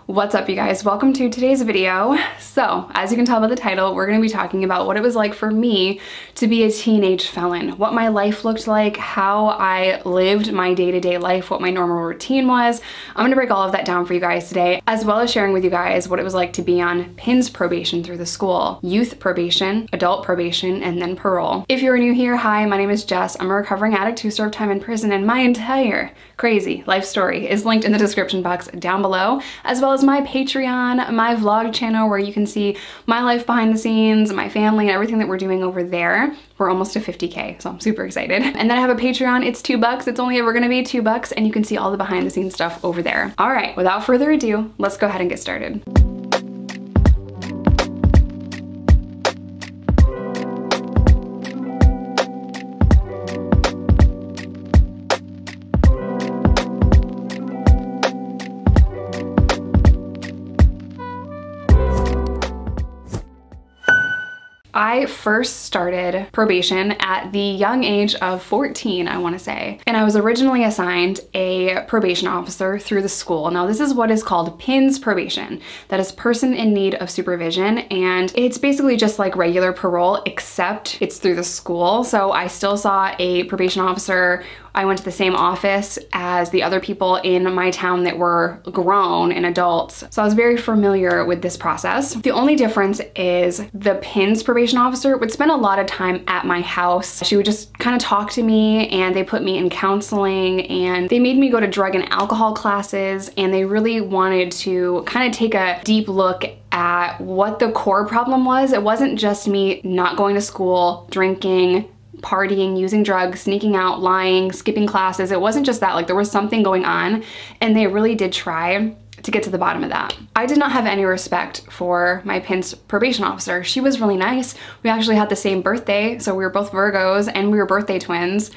What's up, you guys? Welcome to today's video. So, as you can tell by the title, we're going to be talking about what it was like for me to be a teenage felon, what my life looked like, how I lived my day-to-day life, what my normal routine was. I'm going to break all of that down for you guys today, as well as sharing with you guys what it was like to be on PINS probation through the school, youth probation, adult probation, and then parole. If you're new here, hi, my name is Jess. I'm a recovering addict who served time in prison, and my entire crazy life story is linked in the description box down below, as well as my Patreon, my vlog channel where you can see my life behind the scenes, my family, and everything that we're doing over there. We're almost to 50K, so I'm super excited. And then I have a Patreon, it's $2. It's only ever gonna be $2, and you can see all the behind the scenes stuff over there. All right, without further ado, let's go ahead and get started. I first started probation at the young age of 14, I want to say. And I was originally assigned a probation officer through the school. Now, this is what is called PINS probation. That is person in need of supervision. And it's basically just like regular parole, except it's through the school. So I still saw a probation officer. I went to the same office as the other people in my town that were grown and adults. So I was very familiar with this process. The only difference is the PINS probation officer would spend a lot of time at my house. She would just kind of talk to me, and they put me in counseling, and they made me go to drug and alcohol classes, and they really wanted to kind of take a deep look at what the core problem was. It wasn't just me not going to school, drinking, partying, using drugs, sneaking out, lying, skipping classes. It wasn't just that, like there was something going on, and they really did try to get to the bottom of that. I did not have any respect for my PINS probation officer. She was really nice. We actually had the same birthday, so we were both Virgos and we were birthday twins.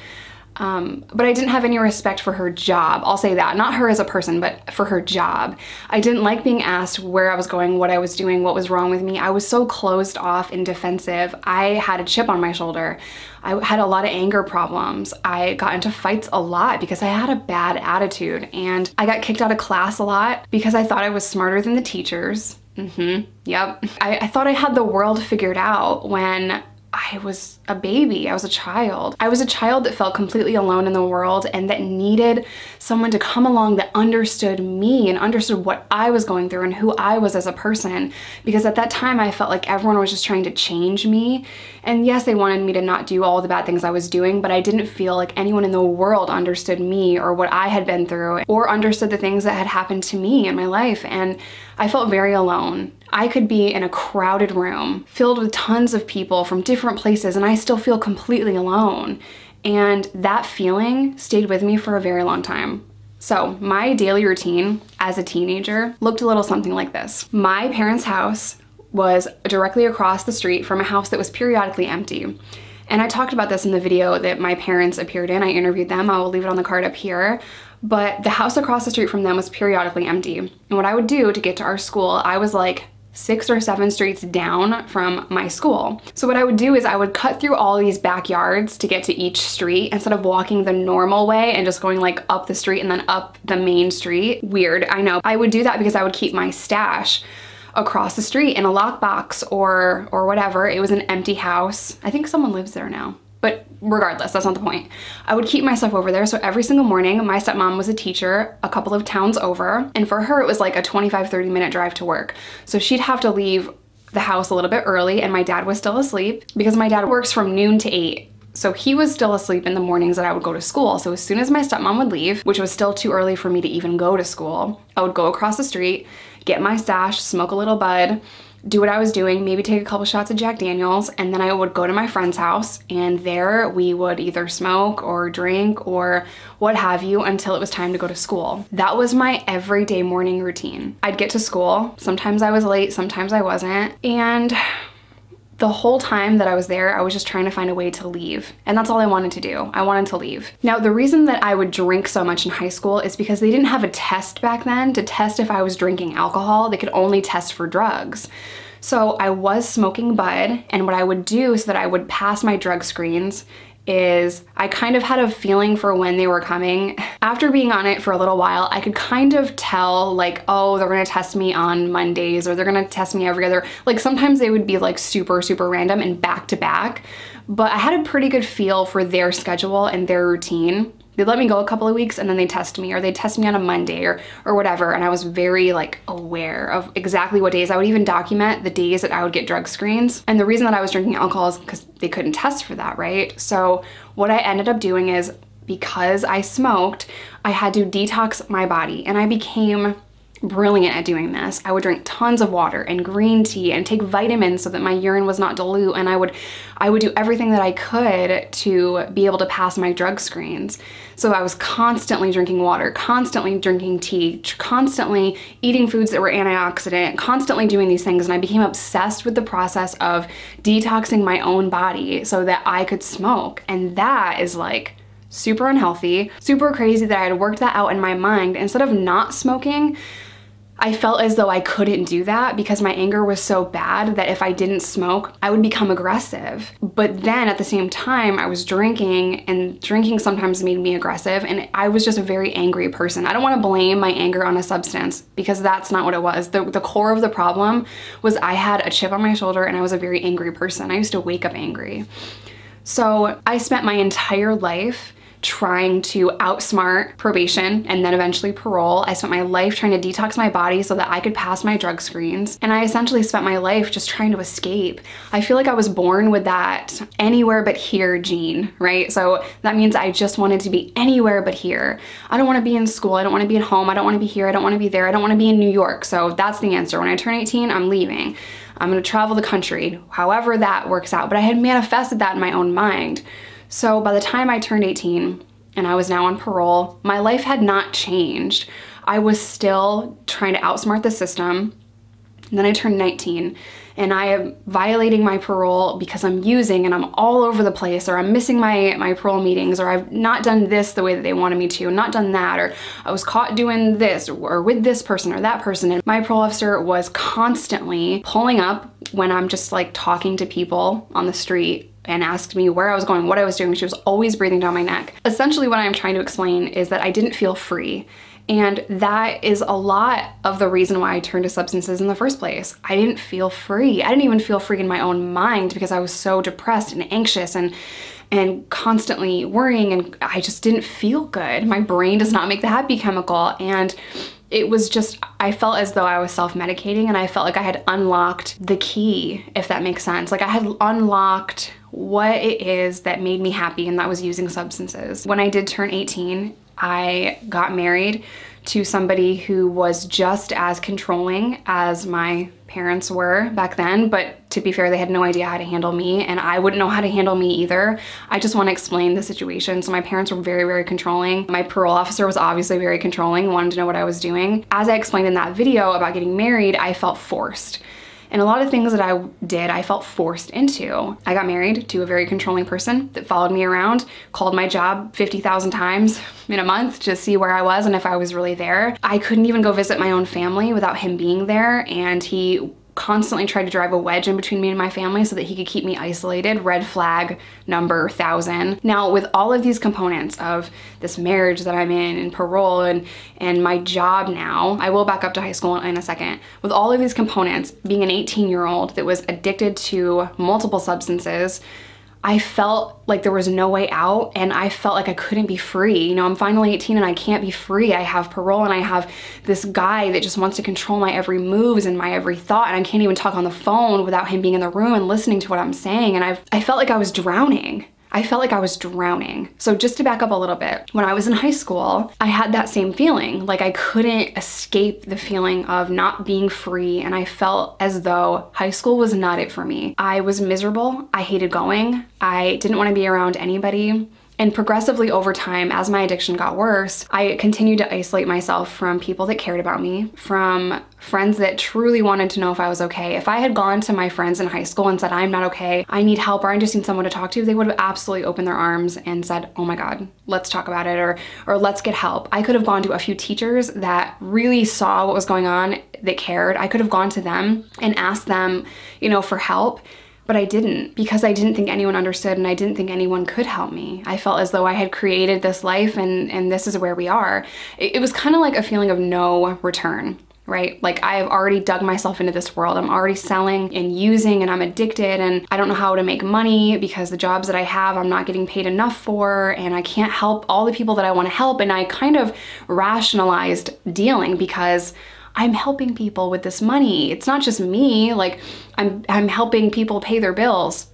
But I didn't have any respect for her job. I'll say that. Not her as a person, but for her job. I didn't like being asked where I was going, what I was doing, what was wrong with me. I was so closed off and defensive. I had a chip on my shoulder. I had a lot of anger problems. I got into fights a lot because I had a bad attitude, and I got kicked out of class a lot because I thought I was smarter than the teachers. Yep. I thought I had the world figured out when I was a baby. I was a child. I was a child that felt completely alone in the world and that needed someone to come along that understood me and understood what I was going through and who I was as a person. Because at that time I felt like everyone was just trying to change me. And yes, they wanted me to not do all the bad things I was doing, but I didn't feel like anyone in the world understood me or what I had been through or understood the things that had happened to me in my life. And I felt very alone. I could be in a crowded room filled with tons of people from different places, and I still feel completely alone. And that feeling stayed with me for a very long time. So my daily routine as a teenager looked a little something like this. My parents' house was directly across the street from a house that was periodically empty. And I talked about this in the video that my parents appeared in. I interviewed them. I will leave it on the card up here. But the house across the street from them was periodically empty. And what I would do to get to our school, I was like 6 or 7 streets down from my school. So what I would do is I would cut through all these backyards to get to each street instead of walking the normal way and just going like up the street and then up the main street. Weird, I know. I would do that because I would keep my stash across the street in a lockbox or whatever. It was an empty house. I think someone lives there now. But regardless, that's not the point. I would keep my stuff over there. So every single morning, my stepmom was a teacher a couple of towns over. And for her, it was like a 25-30 minute drive to work. So she'd have to leave the house a little bit early, and my dad was still asleep because my dad works from noon to 8. So he was still asleep in the mornings that I would go to school. So as soon as my stepmom would leave, which was still too early for me to even go to school, I would go across the street, get my stash, smoke a little bud, do what I was doing, maybe take a couple shots of Jack Daniels, and then I would go to my friend's house, and there we would either smoke or drink or what have you until it was time to go to school. That was my everyday morning routine. I'd get to school, sometimes I was late, sometimes I wasn't, and the whole time that I was there, I was just trying to find a way to leave. And that's all I wanted to do. I wanted to leave. Now, the reason that I would drink so much in high school is because they didn't have a test back then to test if I was drinking alcohol. They could only test for drugs. So I was smoking bud, and what I would do is that I would pass my drug screens is I kind of had a feeling for when they were coming. After being on it for a little while, I could kind of tell like, oh, they're gonna test me on Mondays, or they're gonna test me every other, like sometimes they would be like super, super random and back to back, but I had a pretty good feel for their schedule and their routine. They'd let me go a couple of weeks and then they'd test me, or they'd test me on a Monday or whatever. And I was very like aware of exactly what days. I would even document the days that I would get drug screens. And the reason that I was drinking alcohol is because they couldn't test for that, right? So what I ended up doing is, because I smoked, I had to detox my body, and I became brilliant at doing this. I would drink tons of water and green tea and take vitamins so that my urine was not dilute, and I would do everything that I could to be able to pass my drug screens. So I was constantly drinking water, constantly drinking tea, constantly eating foods that were antioxidant, constantly doing these things, and I became obsessed with the process of detoxing my own body so that I could smoke. And that is like super unhealthy, super crazy that I had worked that out in my mind. Instead of not smoking, I felt as though I couldn't do that because my anger was so bad that if I didn't smoke, I would become aggressive. But then at the same time, I was drinking, and drinking sometimes made me aggressive, and I was just a very angry person. I don't want to blame my anger on a substance because that's not what it was. The core of the problem was I had a chip on my shoulder and I was a very angry person. I used to wake up angry. So I spent my entire life trying to outsmart probation and then eventually parole. I spent my life trying to detox my body so that I could pass my drug screens. And I essentially spent my life just trying to escape. I feel like I was born with that anywhere but here gene, right? So that means I just wanted to be anywhere but here. I don't want to be in school. I don't want to be at home. I don't want to be here. I don't want to be there. I don't want to be in New York. So that's the answer. When I turn 18, I'm leaving. I'm going to travel the country, however that works out. But I had manifested that in my own mind. So by the time I turned 18 and I was now on parole, my life had not changed. I was still trying to outsmart the system. And then I turned 19 and I am violating my parole because I'm using and I'm all over the place, or I'm missing my parole meetings, or I've not done this the way that they wanted me to, not done that, or I was caught doing this or with this person or that person. And my parole officer was constantly pulling up when I'm just like talking to people on the street and asked me where I was going, what I was doing. She was always breathing down my neck. Essentially what I'm trying to explain is that I didn't feel free. And that is a lot of the reason why I turned to substances in the first place. I didn't feel free. I didn't even feel free in my own mind because I was so depressed and anxious and constantly worrying, and I just didn't feel good. My brain does not make the happy chemical, and it was just, I felt as though I was self-medicating, and I felt like I had unlocked the key, if that makes sense. Like I had unlocked what it is that made me happy, and that was using substances. When I did turn 18, I got married to somebody who was just as controlling as my parents were back then, but to be fair, they had no idea how to handle me, and I wouldn't know how to handle me either. I just want to explain the situation. So my parents were very, very controlling. My parole officer was obviously very controlling, wanted to know what I was doing. As I explained in that video about getting married, I felt forced. And a lot of things that I did, I felt forced into. I got married to a very controlling person that followed me around, called my job 50,000 times in a month to see where I was and if I was really there. I couldn't even go visit my own family without him being there, and he constantly tried to drive a wedge in between me and my family so that he could keep me isolated. Red flag number 1,000. Now, with all of these components of this marriage that I'm in and parole and my job now, I will back up to high school in a second. With all of these components, being an 18-year-old that was addicted to multiple substances, I felt like there was no way out, and I felt like I couldn't be free. You know, I'm finally 18 and I can't be free. I have parole and I have this guy that just wants to control my every moves and my every thought, and I can't even talk on the phone without him being in the room and listening to what I'm saying. And I felt like I was drowning. I felt like I was drowning. So just to back up a little bit, when I was in high school, I had that same feeling. Like I couldn't escape the feeling of not being free, and I felt as though high school was not it for me. I was miserable. I hated going. I didn't want to be around anybody. And progressively over time, as my addiction got worse, I continued to isolate myself from people that cared about me, from friends that truly wanted to know if I was okay. If I had gone to my friends in high school and said, I'm not okay, I need help, or I just need someone to talk to, they would have absolutely opened their arms and said, oh my God, let's talk about it, or let's get help. I could have gone to a few teachers that really saw what was going on, that cared. I could have gone to them and asked them, you know, for help. But I didn't, because I didn't think anyone understood and I didn't think anyone could help me. I felt as though I had created this life and this is where we are. It was kind of like a feeling of no return, right? Like I have already dug myself into this world. I'm already selling and using and I'm addicted and I don't know how to make money because the jobs that I have, I'm not getting paid enough for and I can't help all the people that I want to help. And I kind of rationalized dealing because I'm helping people with this money. It's not just me, like I'm helping people pay their bills.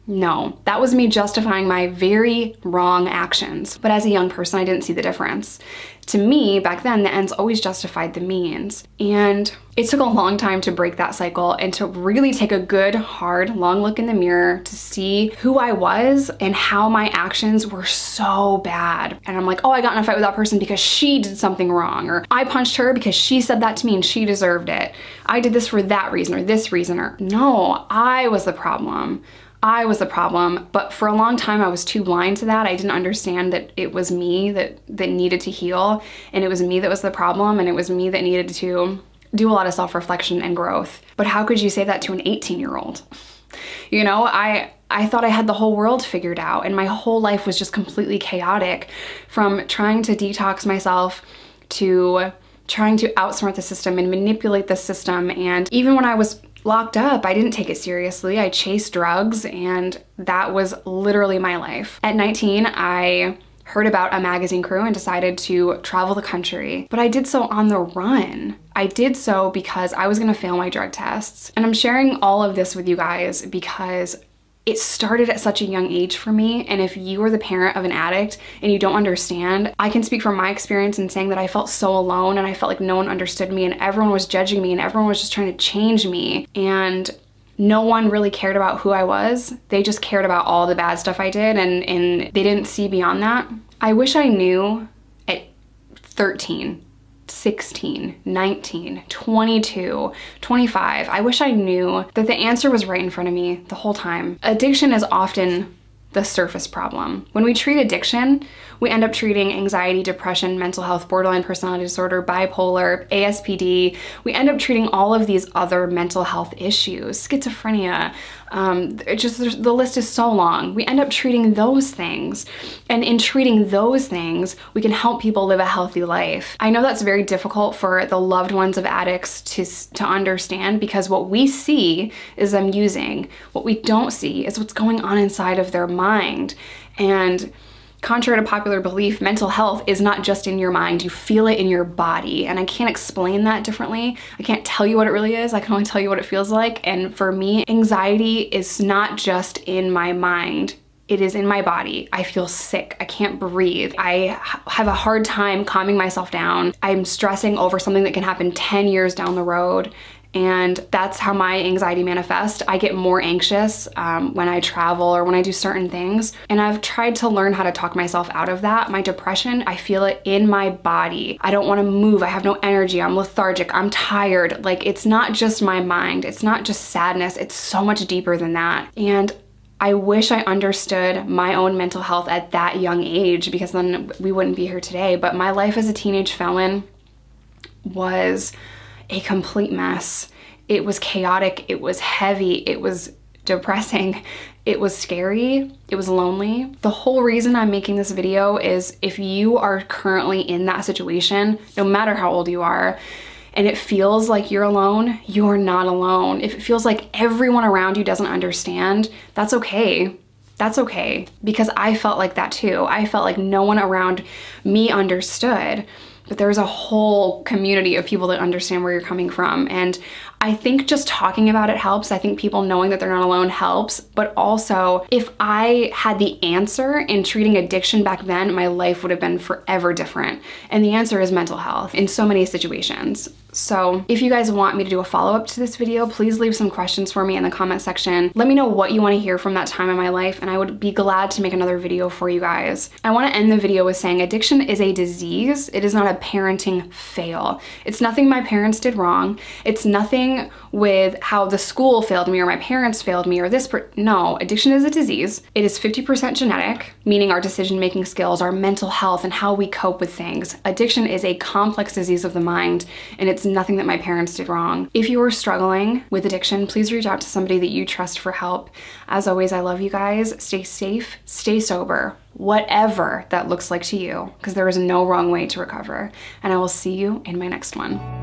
No, that was me justifying my very wrong actions. But as a young person, I didn't see the difference. To me, back then, the ends always justified the means. And it took a long time to break that cycle and to really take a good, hard, long look in the mirror to see who I was and how my actions were so bad. And I'm like, oh, I got in a fight with that person because she did something wrong, or I punched her because she said that to me and she deserved it. I did this for that reason or this reason, or no, I was the problem. I was the problem, but for a long time I was too blind to that. I didn't understand that it was me that needed to heal, and it was me that was the problem, and it was me that needed to do a lot of self-reflection and growth. But how could you say that to an 18-year-old? You know, I thought I had the whole world figured out, and my whole life was just completely chaotic, from trying to detox myself to trying to outsmart the system and manipulate the system. And even when I was locked up, I didn't take it seriously. I chased drugs and that was literally my life. At 19, I heard about a magazine crew and decided to travel the country, but I did so on the run. I did so because I was gonna fail my drug tests. And I'm sharing all of this with you guys because it started at such a young age for me, and if you are the parent of an addict and you don't understand, I can speak from my experience in saying that I felt so alone and I felt like no one understood me and everyone was judging me and everyone was just trying to change me, and no one really cared about who I was. They just cared about all the bad stuff I did, and they didn't see beyond that. I wish I knew at 13, 16, 19, 22, 25. I wish I knew that the answer was right in front of me the whole time. Addiction is often the surface problem. When we treat addiction, we end up treating anxiety, depression, mental health, borderline personality disorder, bipolar, ASPD. We end up treating all of these other mental health issues, schizophrenia. The list is so long. We end up treating those things. And in treating those things, we can help people live a healthy life. I know that's very difficult for the loved ones of addicts to understand, because what we see is them using. What we don't see is what's going on inside of their mind. And contrary to popular belief, mental health is not just in your mind, you feel it in your body. And I can't explain that differently. I can't tell you what it really is, I can only tell you what it feels like. And for me, anxiety is not just in my mind, it is in my body. I feel sick, I can't breathe. I have a hard time calming myself down. I'm stressing over something that can happen 10 years down the road. And that's how my anxiety manifests. I get more anxious when I travel or when I do certain things. And I've tried to learn how to talk myself out of that. My depression, I feel it in my body. I don't want to move. I have no energy. I'm lethargic. I'm tired. Like, it's not just my mind. It's not just sadness. It's so much deeper than that. And I wish I understood my own mental health at that young age, because then we wouldn't be here today. But my life as a teenage felon was a complete mess. It was chaotic, it was heavy, it was depressing, it was scary, it was lonely. The whole reason I'm making this video is if you are currently in that situation, no matter how old you are, and it feels like you're alone, you're not alone. If it feels like everyone around you doesn't understand, that's okay. That's okay, because I felt like that too. I felt like no one around me understood. But there's a whole community of people that understand where you're coming from. And I think just talking about it helps. I think people knowing that they're not alone helps. But also, if I had the answer in treating addiction back then, my life would have been forever different. And the answer is mental health in so many situations. So if you guys want me to do a follow-up to this video, please leave some questions for me in the comment section. Let me know what you want to hear from that time in my life, and I would be glad to make another video for you guys. I want to end the video with saying addiction is a disease. It is not a parenting fail. It's nothing my parents did wrong. It's nothing with how the school failed me or my parents failed me or no, addiction is a disease. It is 50% genetic, meaning our decision-making skills, our mental health, and how we cope with things. Addiction is a complex disease of the mind, and it's It's nothing that my parents did wrong. If you are struggling with addiction, please reach out to somebody that you trust for help. As always, I love you guys. Stay safe, stay sober, whatever that looks like to you, because there is no wrong way to recover. And I will see you in my next one.